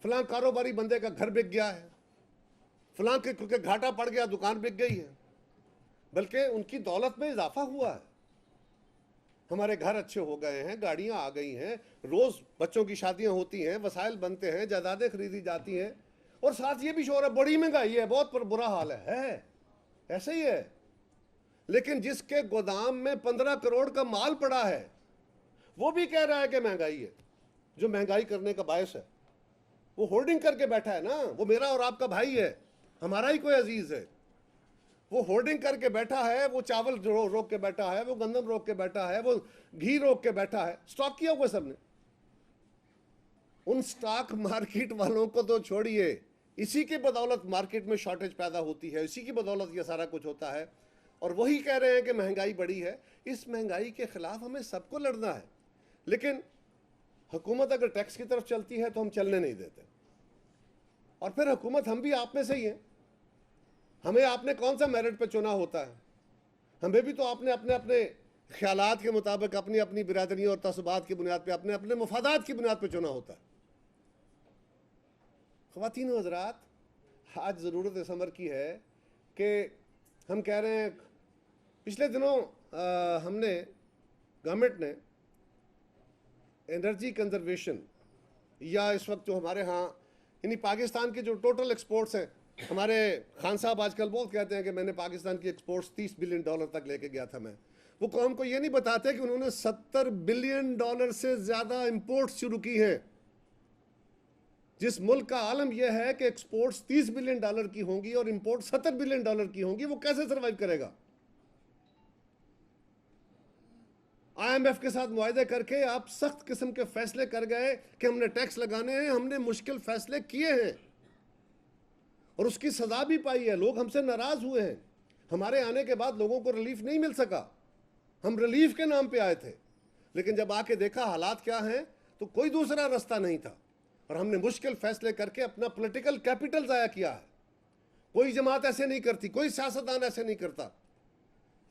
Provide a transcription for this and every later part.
फलां कारोबारी बंदे का घर बिक गया है, फलां के घाटा पड़ गया, दुकान बिक गई है, बल्कि उनकी दौलत में इजाफा हुआ है। हमारे घर अच्छे हो गए हैं, गाड़ियां आ गई हैं, रोज बच्चों की शादियां होती हैं, वसाइल बनते हैं, जायदादें खरीदी जाती हैं, और साथ ये भी शोर है बड़ी महंगाई है, बहुत बुरा हाल है, ऐसे ही है। लेकिन जिसके गोदाम में 15 करोड़ का माल पड़ा है वो भी कह रहा है कि महंगाई है। जो महंगाई करने का बायस है वो होर्डिंग करके बैठा है ना, वो मेरा और आपका भाई है, हमारा ही कोई अजीज है। वो होर्डिंग करके बैठा है, वो चावल रोक के बैठा है, वो गंदम रोक के बैठा है, वो घी रोक के बैठा है। स्टॉक किया हुआ सबने। उन स्टॉक मार्केट वालों को तो छोड़िए, इसी की बदौलत मार्केट में शॉर्टेज पैदा होती है, इसी की बदौलत ये सारा कुछ होता है। और वही कह रहे हैं कि महंगाई बढ़ी है। इस महंगाई के खिलाफ हमें सबको लड़ना है, लेकिन हुकूमत अगर टैक्स की तरफ चलती है तो हम चलने नहीं देते। और फिर हुकूमत हम भी आप में से ही हैं। हमें आपने कौन सा मेरिट पे चुना होता है? हमें भी तो आपने अपने अपने ख्यालात के मुताबिक, अपनी अपनी बिरादरी और तसबात की बुनियाद पे, अपने अपने मुफादात की बुनियाद पे चुना होता है। ख़वातीन व हज़रात, आज ज़रूरत इस अमर की है कि हम कह रहे हैं, पिछले दिनों हमने, गवर्नमेंट ने एनर्जी कंजर्वेशन, या इस वक्त जो हमारे यहाँ यानी पाकिस्तान के जो टोटल एक्सपोर्ट्स हैं, हमारे खान साहब आजकल बहुत कहते हैं कि मैंने पाकिस्तान की एक्सपोर्ट्स $30 बिलियन तक लेके गया था मैं। वो कौम को ये नहीं बताते कि उन्होंने $70 बिलियन से ज़्यादा इंपोर्ट्स शुरू की हैं। जिस मुल्क का आलम यह है कि एक्सपोर्ट्स $30 बिलियन की होंगी और इंपोर्ट $70 बिलियन की होंगी, वो कैसे सर्वाइव करेगा? IMF के साथ मुआहदे करके आप सख्त किस्म के फैसले कर गए कि हमने टैक्स लगाने हैं, हमने मुश्किल फैसले किए हैं और उसकी सजा भी पाई है। लोग हमसे नाराज हुए हैं। हमारे आने के बाद लोगों को रिलीफ नहीं मिल सका। हम रिलीफ के नाम पे आए थे, लेकिन जब आके देखा हालात क्या हैं तो कोई दूसरा रास्ता नहीं था और हमने मुश्किल फैसले करके अपना पॉलिटिकल कैपिटल ज़ाया किया है। कोई जमात ऐसे नहीं करती, कोई सियासतदान ऐसे नहीं करता।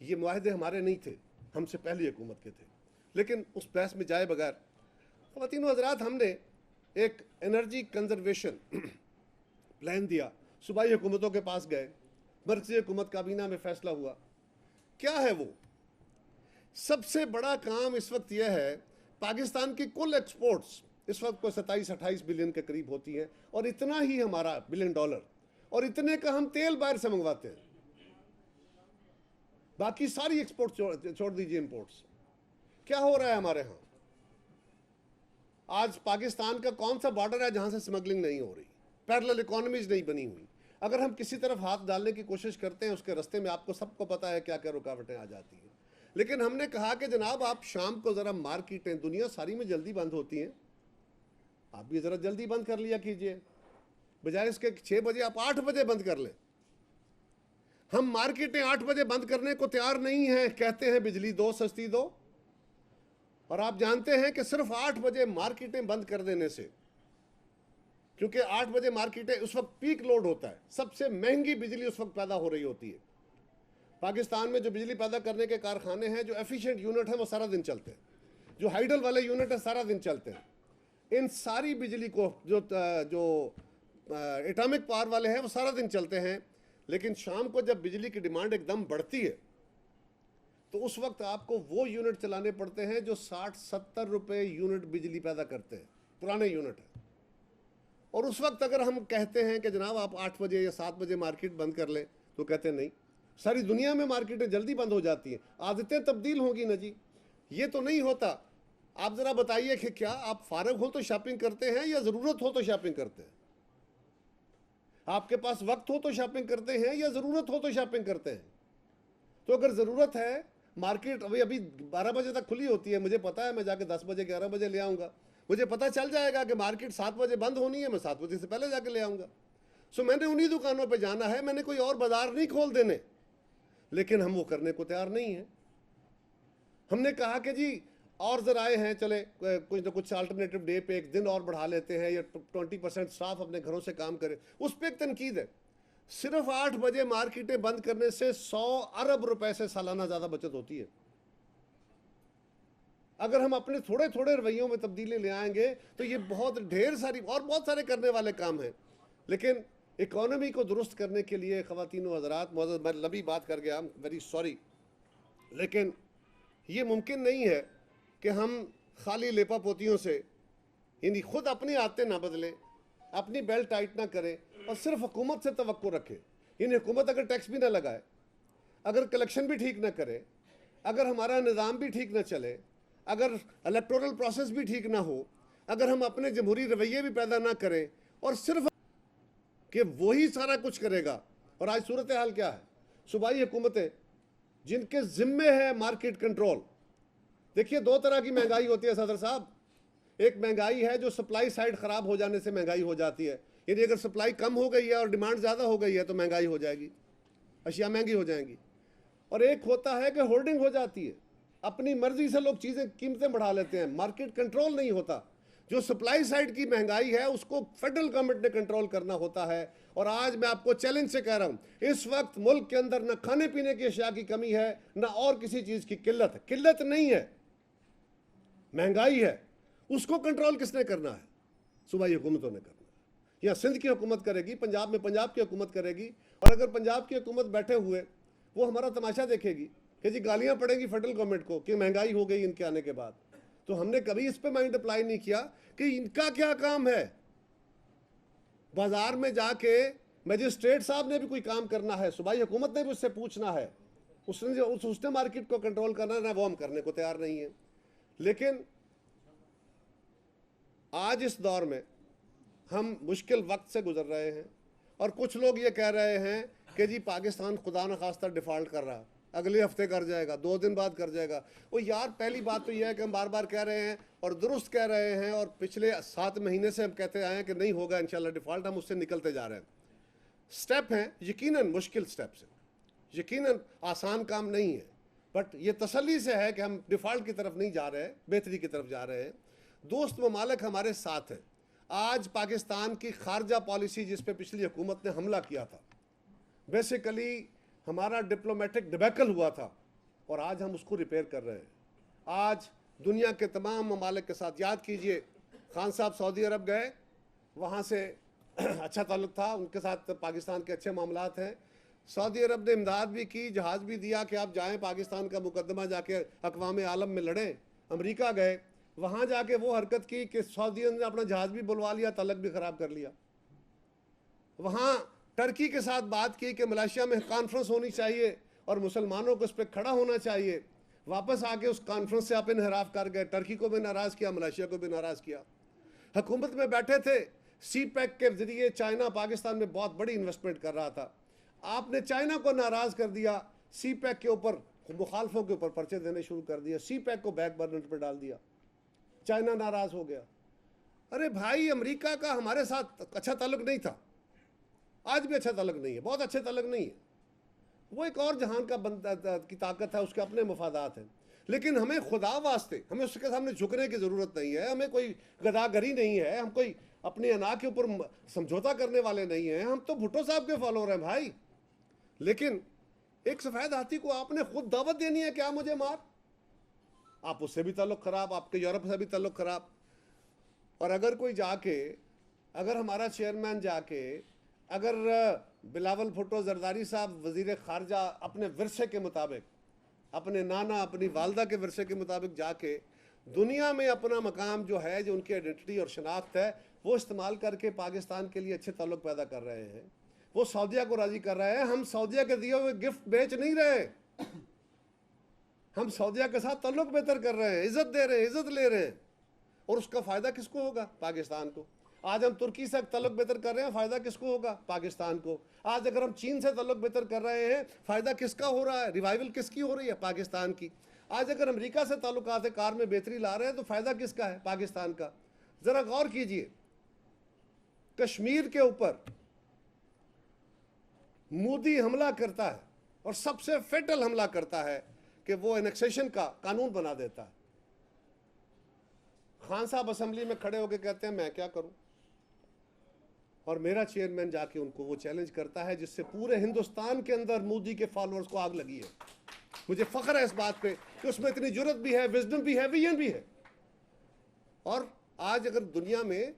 ये मुआहदे हमारे नहीं थे, हमसे पहली हुकूमत के थे। लेकिन उस बहस में जाए बगैर, ख़वातीन व हज़रात, हमने एक एनर्जी कंजर्वेशन प्लान दिया। सूबाई हुकूमतों के पास गए, मरकज़ी हुकूमत काबीना में फैसला हुआ। क्या है वो? सबसे बड़ा काम इस वक्त यह है, पाकिस्तान की कुल एक्सपोर्ट्स इस वक्त को 27-28 बिलियन के करीब होती हैं और इतना ही हमारा $1 बिलियन, और इतने का हम तेल बाहर से मंगवाते हैं। बाकी सारी एक्सपोर्ट छोड़ दीजिए, इंपोर्ट्स। क्या हो रहा है हमारे यहाँ? आज पाकिस्तान का कौन सा बॉर्डर है जहां से स्मगलिंग नहीं हो रही? पैरेलल इकोनॉमीज नहीं बनी हुई। अगर हम किसी तरफ हाथ डालने की कोशिश करते हैं, उसके रास्ते में आपको सबको पता है क्या क्या रुकावटें आ जाती हैं। लेकिन हमने कहा कि जनाब, आप शाम को ज़रा मार्केटें, दुनिया सारी में जल्दी बंद होती हैं, आप भी ज़रा जल्दी बंद कर लिया कीजिए। बजाय इसके 6 बजे आप 8 बजे बंद कर लें। हम मार्केटें 8 बजे बंद करने को तैयार नहीं हैं, कहते हैं बिजली दो, सस्ती दो। और आप जानते हैं कि सिर्फ 8 बजे मार्केटें बंद कर देने से, क्योंकि 8 बजे मार्केटें उस वक्त पीक लोड होता है, सबसे महंगी बिजली उस वक्त पैदा हो रही होती है। पाकिस्तान में जो बिजली पैदा करने के कारखाने हैं, जो एफिशिएंट यूनिट हैं, वो सारा दिन चलते हैं। जो हाइडल वाले यूनिट है सारा दिन चलते हैं। इन सारी बिजली को जो एटॉमिक पावर वाले हैं वो सारा दिन चलते हैं। लेकिन शाम को जब बिजली की डिमांड एकदम बढ़ती है तो उस वक्त आपको वो यूनिट चलाने पड़ते हैं जो 60-70 रुपए यूनिट बिजली पैदा करते हैं, पुराने यूनिट है। और उस वक्त अगर हम कहते हैं कि जनाब आप 8 बजे या 7 बजे मार्केट बंद कर लें, तो कहते हैं नहीं, सारी दुनिया में मार्केटें जल्दी बंद हो जाती हैं, आदतें तब्दील होंगी ना जी। ये तो नहीं होता। आप ज़रा बताइए कि क्या आप फारग हो तो शॉपिंग करते हैं या ज़रूरत हो तो शॉपिंग करते हैं? आपके पास वक्त हो तो शॉपिंग करते हैं या ज़रूरत हो तो शॉपिंग करते हैं? तो अगर ज़रूरत है, मार्केट अभी 12 बजे तक खुली होती है, मुझे पता है मैं जाके 10 बजे 11 बजे ले आऊँगा। मुझे पता चल जाएगा कि मार्केट 7 बजे बंद होनी है, मैं 7 बजे से पहले जाके ले आऊँगा। सो मैंने उन्हीं दुकानों पर जाना है, मैंने कोई और बाजार नहीं खोल देने। लेकिन हम वो करने को तैयार नहीं हैं। हमने कहा कि जी और ज़रा आए हैं, चले कुछ ना कुछ अल्टरनेटिव डे पे एक दिन और बढ़ा लेते हैं, या 20% स्टाफ अपने घरों से काम करे। उस पर एक तनकीद है। सिर्फ 8 बजे मार्केटें बंद करने से 100 अरब रुपए से सालाना ज़्यादा बचत होती है। अगर हम अपने थोड़े थोड़े रवैयों में तब्दीली ले आएंगे तो ये बहुत ढेर सारी और बहुत सारे करने वाले काम हैं। लेकिन इकोनॉमी को दुरुस्त करने के लिए ख़वातीन व हज़रात, मैं लंबी बात कर गया, वेरी सॉरी, लेकिन ये मुमकिन नहीं है कि हम खाली लेपा पोतियों से यानी खुद अपनी आदतें ना बदलें, अपनी बेल्ट टाइट ना करें और सिर्फ हुकूमत से तवक्को रखें। यानी हुकूमत अगर टैक्स भी ना लगाए, अगर कलेक्शन भी ठीक ना करे, अगर हमारा निज़ाम भी ठीक ना चले, अगर इलेक्टोरल प्रोसेस भी ठीक ना हो, अगर हम अपने जमहूरी रवैये भी पैदा ना करें और सिर्फ कि वही सारा कुछ करेगा। और आज सूरत हाल क्या है, सूबाई हुकूमतें जिनके ज़िम्मे है मार्केट कंट्रोल। देखिए, दो तरह की महंगाई होती है सदर साहब। एक महंगाई है जो सप्लाई साइड ख़राब हो जाने से महंगाई हो जाती है, यानी अगर सप्लाई कम हो गई है और डिमांड ज़्यादा हो गई है तो महंगाई हो जाएगी, अशिया महंगी हो जाएंगी। और एक होता है कि होल्डिंग हो जाती है, अपनी मर्जी से लोग चीज़ें कीमतें बढ़ा लेते हैं, मार्केट कंट्रोल नहीं होता। जो सप्लाई साइड की महंगाई है उसको फेडरल गवर्नमेंट ने कंट्रोल करना होता है। और आज मैं आपको चैलेंज से कह रहा हूं, इस वक्त मुल्क के अंदर न खाने पीने की अशिया की कमी है, न और किसी चीज़ की किल्लत है। किल्लत नहीं है, महंगाई है। उसको कंट्रोल किसने करना है? सूबाई हुकूमतों ने करना है। या सिंध की हुकूमत करेगी, पंजाब में पंजाब की हुकूमत करेगी। और अगर पंजाब की हुकूमत बैठे हुए वो हमारा तमाशा देखेगी कि जी गालियां पड़ेंगी फेडरल गवर्नमेंट को कि महंगाई हो गई इनके आने के बाद, तो हमने कभी इस पे माइंड अप्लाई नहीं किया कि इनका क्या काम है। बाजार में जाके मजिस्ट्रेट साहब ने भी कोई काम करना है, सूबाई हुकूमत ने भी उससे पूछना है, उसने मार्केट को कंट्रोल करना है, वो हम करने को तैयार नहीं है। लेकिन आज इस दौर में हम मुश्किल वक्त से गुजर रहे हैं और कुछ लोग ये कह रहे हैं कि जी पाकिस्तान खुदा न खास्ता डिफ़ॉल्ट कर रहा, अगले हफ्ते कर जाएगा, 2 दिन बाद कर जाएगा। वो यार, पहली बात तो यह है कि हम बार बार कह रहे हैं और दुरुस्त कह रहे हैं, और पिछले 7 महीने से हम कहते आए हैं कि नहीं होगा इंशाल्लाह डिफ़ॉल्ट, हम उससे निकलते जा रहे हैं। स्टेप हैं, यकीनन मुश्किल स्टेप्स हैं, यकीनन आसान काम नहीं है, बट ये तसल्ली से है कि हम डिफ़ॉल्ट की तरफ नहीं जा रहे हैं, बेहतरी की तरफ जा रहे हैं। दोस्त ममालिक हमारे साथ हैं। आज पाकिस्तान की खारजा पॉलिसी जिस पे पिछली हुकूमत ने हमला किया था, बेसिकली हमारा डिप्लोमेटिक डिबैकल हुआ था, और आज हम उसको रिपेयर कर रहे हैं। आज दुनिया के तमाम ममालिक के साथ, याद कीजिए खान साहब सऊदी अरब गए, वहाँ से अच्छा ताल्लुक था, उनके साथ पाकिस्तान के अच्छे मामलात हैं। सऊदी अरब ने इमदाद भी की, जहाज़ भी दिया कि आप जाएं पाकिस्तान का मुकदमा जाके अक़वाम आलम में लड़ें। अमेरिका गए, वहाँ जाके वो हरकत की कि सऊदियों ने अपना जहाज़ भी बुलवा लिया, तलक भी ख़राब कर लिया। वहाँ टर्की के साथ बात की कि मलेशिया में कॉन्फ्रेंस होनी चाहिए और मुसलमानों को उस पर खड़ा होना चाहिए। वापस आके उस कॉन्फ्रेंस से आप इनहराफ कर गए, टर्की को भी नाराज़ किया, मलेशिया को भी नाराज़ किया। हुकूमत में बैठे थे, सी पैक के ज़रिए चाइना पाकिस्तान में बहुत बड़ी इन्वेस्टमेंट कर रहा था, आपने चाइना को नाराज़ कर दिया, सी पैक के ऊपर मुखालफों के ऊपर पर्चे देने शुरू कर दिया, सी पैक को बैक बर्नर पर डाल दिया, चाइना नाराज़ हो गया। अरे भाई, अमेरिका का हमारे साथ अच्छा ताल्लुक नहीं था, आज भी अच्छा ताल्लुक नहीं है, बहुत अच्छे ताल्लुक नहीं है। वो एक और जहान का बंदा की ताकत है, उसके अपने मफादात हैं। लेकिन हमें खुदा वास्ते, हमें उसके सामने झुकने की ज़रूरत नहीं है, हमें कोई गदागरी नहीं है, हम कोई अपने अना के ऊपर समझौता करने वाले नहीं हैं। हम तो भुट्टो साहब के फॉलोअर हैं भाई। लेकिन एक सफ़ेद हाथी को आपने खुद दावत देनी है कि आप मुझे मार, आप उससे भी ताल्लुक ख़राब, आपके यूरोप से भी ताल्लुक ख़राब। और अगर कोई जाके, अगर हमारा चेयरमैन जाके, अगर बिलावल भुट्टो जरदारी साहब वज़ीर ख़ारजा अपने विरसे के मुताबिक, अपने नाना अपनी वालदा के विरसे के मुताबिक जाके दुनिया में अपना मकाम जो है, जो उनकी आइडेंटिटी और शनाख्त है, वो इस्तेमाल करके पाकिस्तान के लिए अच्छे ताल्लुक पैदा कर रहे हैं, वो सऊदिया को राज़ी कर रहे हैं। हम सऊदिया के दिए हुए गिफ्ट बेच नहीं रहे, हम सऊदिया के साथ ताल्लुक बेहतर कर रहे हैं, इज़्ज़त दे रहे हैं, इज़्ज़त ले रहे हैं। और उसका फ़ायदा किसको होगा? पाकिस्तान को। आज हम तुर्की से ताल्लुक बेहतर कर रहे हैं, फ़ायदा किसको होगा? पाकिस्तान को। आज अगर हम चीन से ताल्लुक बेहतर कर रहे हैं, फ़ायदा किसका हो रहा है? रिवाइवल किसकी हो रही है? पाकिस्तान की। आज अगर अमेरिका से ताल्लुकात कार में बेहतरी ला रहे हैं तो फ़ायदा किसका है? पाकिस्तान का। ज़रा गौर कीजिए, कश्मीर के ऊपर मोदी हमला करता है और सबसे फेटल हमला करता है कि वो एनेक्सेशन का कानून बना देता है। खान साहब असेंबली में खड़े होकर कहते हैं मैं क्या करूं, और मेरा चेयरमैन जाके उनको वो चैलेंज करता है, जिससे पूरे हिंदुस्तान के अंदर मोदी के फॉलोअर्स को आग लगी है। मुझे फख्र है इस बात पे कि उसमें इतनी जुर्रत भी है, विजडम भी है, विजन भी है। और आज अगर दुनिया में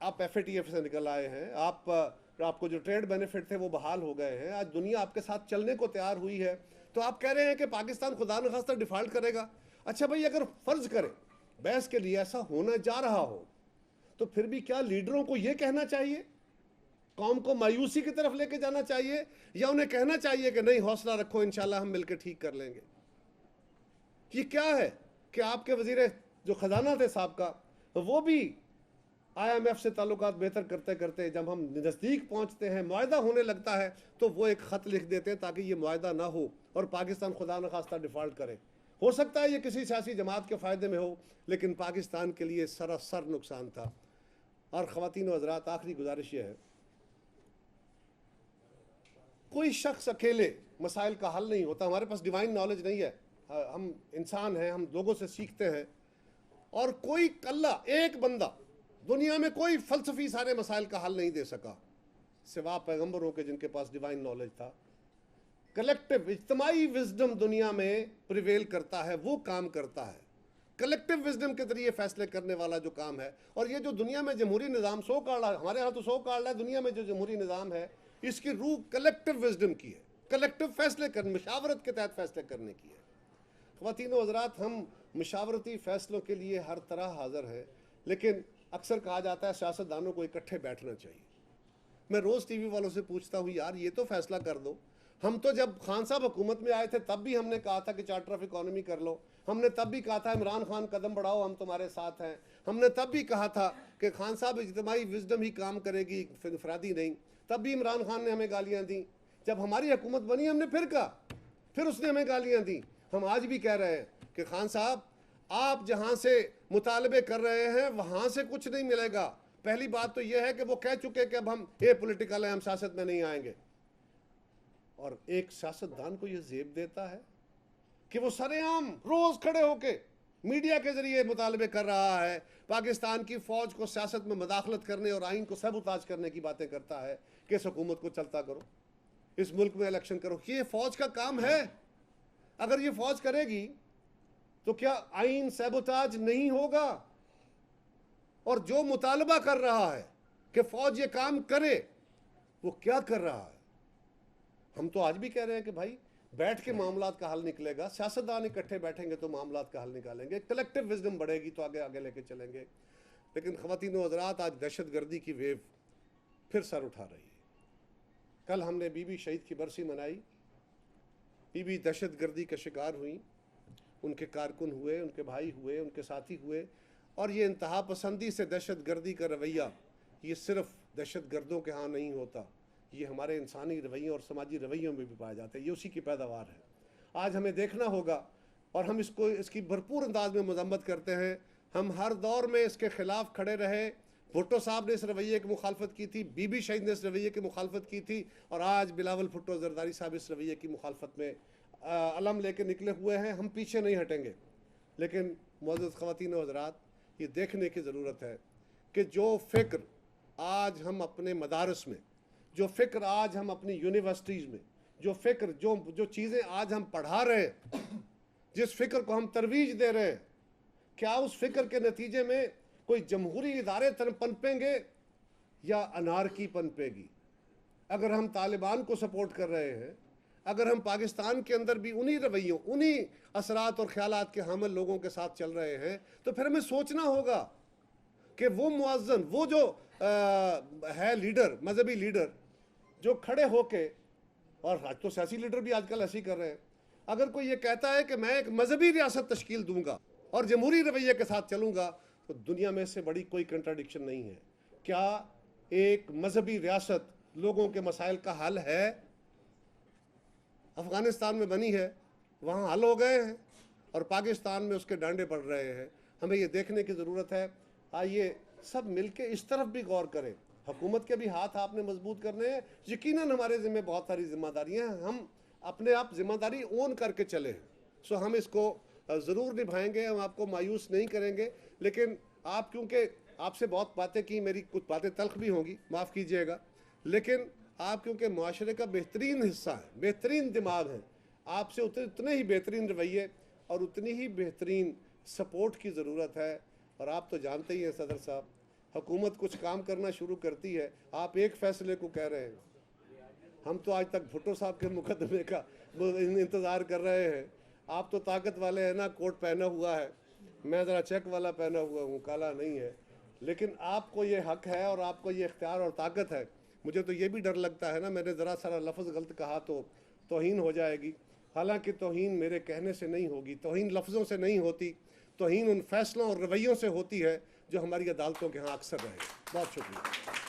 आप FATF से निकल आए हैं, आपको जो ट्रेड बेनिफिट थे वो बहाल हो गए हैं, आज दुनिया आपके साथ चलने को तैयार हुई है, तो आप कह रहे हैं कि पाकिस्तान खुदा न खास्ता डिफॉल्ट करेगा। अच्छा भाई, अगर फर्ज करें बहस के लिए ऐसा होने जा रहा हो, तो फिर भी क्या लीडरों को यह कहना चाहिए, कौम को मायूसी की तरफ लेके जाना चाहिए, या उन्हें कहना चाहिए कि नहीं हौसला रखो, इंशाल्लाह हम मिलकर ठीक कर लेंगे? ये क्या है कि आपके वजीर जो खजाना थे साहब का, वो भी IMF से ताल्लुकात बेहतर करते करते जब हम नज़दीक पहुंचते हैं, मुआहदा होने लगता है, तो वो एक ख़त लिख देते हैं ताकि ये मुआहदा ना हो और पाकिस्तान खुदा न खास्ता डिफ़ॉल्ट करे। हो सकता है ये किसी सियासी जमात के फ़ायदे में हो, लेकिन पाकिस्तान के लिए सरासर नुकसान था। और ख़वातीन व हज़रात, आखिरी गुजारिश ये है, कोई शख्स अकेले मसाइल का हल नहीं होता। हमारे पास डिवाइन नॉलेज नहीं है, हम इंसान हैं, हम लोगों से सीखते हैं, और कोई कल्ला एक बंदा दुनिया में कोई फलसफी सारे मसाइल का हल नहीं दे सका सिवा पैगंबरों के, जिनके पास डिवाइन नॉलेज था। कलेक्टिव इज्तिमाई विजडम दुनिया में प्रिवेल करता है, वो काम करता है। कलेक्टिव विजडम के जरिए फैसले करने वाला जो काम है, और ये जो दुनिया में जमहूरी निज़ाम सो कार्ड, हमारे यहाँ तो सो कार्ड है, दुनिया में जो जमहूरी निज़ाम है, इसकी रूह कलेक्टिव विजडम की है, कलेक्टिव फैसले करने, मशावरत के तहत फैसले करने की है। ख़वातीन व हज़रात, हम मशावरती फ़ैसलों के लिए हर तरह हाज़िर हैं, लेकिन अक्सर कहा जाता है सियासतदानों को इकट्ठे बैठना चाहिए। मैं रोज़ TV वालों से पूछता हूँ, यार ये तो फैसला कर दो। हम तो जब खान साहब हुकूमत में आए थे तब भी हमने कहा था कि चार्टर ऑफ इकॉनमी कर लो, हमने तब भी कहा था इमरान खान कदम बढ़ाओ, हम तुम्हारे साथ हैं, हमने तब भी कहा था कि खान साहब इज्तिमाई विजडम ही काम करेगी, इनफरादी नहीं, तब भी इमरान खान ने हमें गालियाँ दी। जब हमारी हुकूमत बनी हमने फिर कहा, फिर उसने हमें गालियाँ दी। हम आज भी कह रहे हैं कि खान साहब, आप जहां से मुतालबे कर रहे हैं वहां से कुछ नहीं मिलेगा। पहली बात तो यह है कि वो कह चुके कि अब हम ये पॉलिटिकल है, हम सियासत में नहीं आएंगे। और एक सियासतदान को यह जेब देता है कि वो सरेआम रोज खड़े होके मीडिया के जरिए मुतालबे कर रहा है, पाकिस्तान की फौज को सियासत में मदाखलत करने और आइन को सबूताज करने की बातें करता है कि इस हुकूमत को चलता करो, इस मुल्क में इलेक्शन करो। ये फौज का काम है। अगर ये फौज करेगी तो क्या आइन सबूताज नहीं होगा? और जो मुतालबा कर रहा है कि फौज ये काम करे, वो क्या कर रहा है? हम तो आज भी कह रहे हैं कि भाई बैठ के मामलात का हल निकलेगा, सियासतदान इकट्ठे बैठेंगे तो मामलात का हल निकालेंगे, कलेक्टिव विजडम बढ़ेगी तो आगे आगे लेके चलेंगे। लेकिन ख़वातीन व हज़रात, आज दहशतगर्दी की वेव फिर सर उठा रही है। कल हमने बीबी शहीद की बरसी मनाई। बीबी दहशतगर्दी का शिकार हुई, उनके कारकुन हुए, उनके भाई हुए, उनके साथी हुए, और ये इंतहा पसंदी से दहशतगर्दी का रवैया, ये सिर्फ दहशतगर्दों के यहाँ नहीं होता, ये हमारे इंसानी रवैयों और समाजी रवैयों में भी पाया जाता है। ये उसी की पैदावार है। आज हमें देखना होगा, और हम इसकी भरपूर अंदाज में मजम्मत करते हैं। हम हर दौर में इसके ख़िलाफ़ खड़े रहे। भुट्टो साहब ने इस रवैये की मुखालफत की थी, बीबी शहीद ने इस रवैये की मुखालफत की थी, और आज बिलावल भुट्टो जरदारी साहब इस रवैये की मुखालफत में अलम लेके निकले हुए हैं। हम पीछे नहीं हटेंगे। लेकिन मुअज़्ज़ज़ ख़वातीन व हज़रात, ये देखने की ज़रूरत है कि जो फ़िक्र आज हम अपने मदारस में, जो फ़िक्र आज हम अपनी यूनिवर्सिटीज़ में, जो फ़िक्र जो चीज़ें आज हम पढ़ा रहे हैं, जिस फ़िक्र को हम तरवीज दे रहे हैं, क्या उस फ़िक्र के नतीजे में कोई जमहूरी इदारे पनपेंगे या अनारकी पनपेगी? अगर हम तालिबान को सपोर्ट कर रहे हैं, अगर हम पाकिस्तान के अंदर भी उन्हीं रवैयों, उन्हीं असरात और ख्यालात के हामिल लोगों के साथ चल रहे हैं, तो फिर हमें सोचना होगा कि वो मुअज़्ज़न, वो जो है लीडर, मजहबी लीडर, जो खड़े होके, और आज तो सियासी लीडर भी आजकल ऐसे ही कर रहे हैं, अगर कोई ये कहता है कि मैं एक मजहबी रियासत तश्कील दूंगा और जमहूरी रवैये के साथ चलूंगा, तो दुनिया में इससे बड़ी कोई कंट्राडिक्शन नहीं है। क्या एक मजहबी रियासत लोगों के मसाइल का हल है? अफ़गानिस्तान में बनी है, वहाँ हल हो गए हैं, और पाकिस्तान में उसके डांडे पड़ रहे हैं। हमें ये देखने की ज़रूरत है। आइए सब मिलके इस तरफ भी गौर करें। हुकूमत के भी हाथ आपने मजबूत करने हैं। यकीनन हमारे ज़िम्मे बहुत सारी जिम्मेदारियाँ हैं, हम अपने आप जिम्मेदारी ओन करके चले हैं। सो हम इसको ज़रूर निभाएंगे, हम आपको मायूस नहीं करेंगे। लेकिन आप, क्योंकि आपसे बहुत बातें की, मेरी कुछ बातें तल्ख भी होंगी, माफ़ कीजिएगा, लेकिन आप क्योंकि माशरे का बेहतरीन हिस्सा है, बेहतरीन दिमाग है, आपसे उतने ही बेहतरीन रवैये और उतनी ही बेहतरीन सपोर्ट की ज़रूरत है। और आप तो जानते ही हैं सदर साहब, हुकूमत कुछ काम करना शुरू करती है, आप एक फ़ैसले को कह रहे हैं। हम तो आज तक भुट्टो साहब के मुकदमे का इंतज़ार कर रहे हैं। आप तो ताकत वाले हैं ना, कोट पहना हुआ है, मैं ज़रा चेक वाला पहना हुआ हूँ, काला नहीं है, लेकिन आपको ये हक है और आपको ये इख्तियार और ताकत है। मुझे तो ये भी डर लगता है ना, मैंने ज़रा सारा लफ्ज़ गलत कहा तो तौहीन हो जाएगी। हालांकि तौहीन मेरे कहने से नहीं होगी, तौहीन लफ्ज़ों से नहीं होती, तौहीन उन फैसलों और रवैयों से होती है जो हमारी अदालतों के यहाँ अक्सर रहे। बहुत शुक्रिया।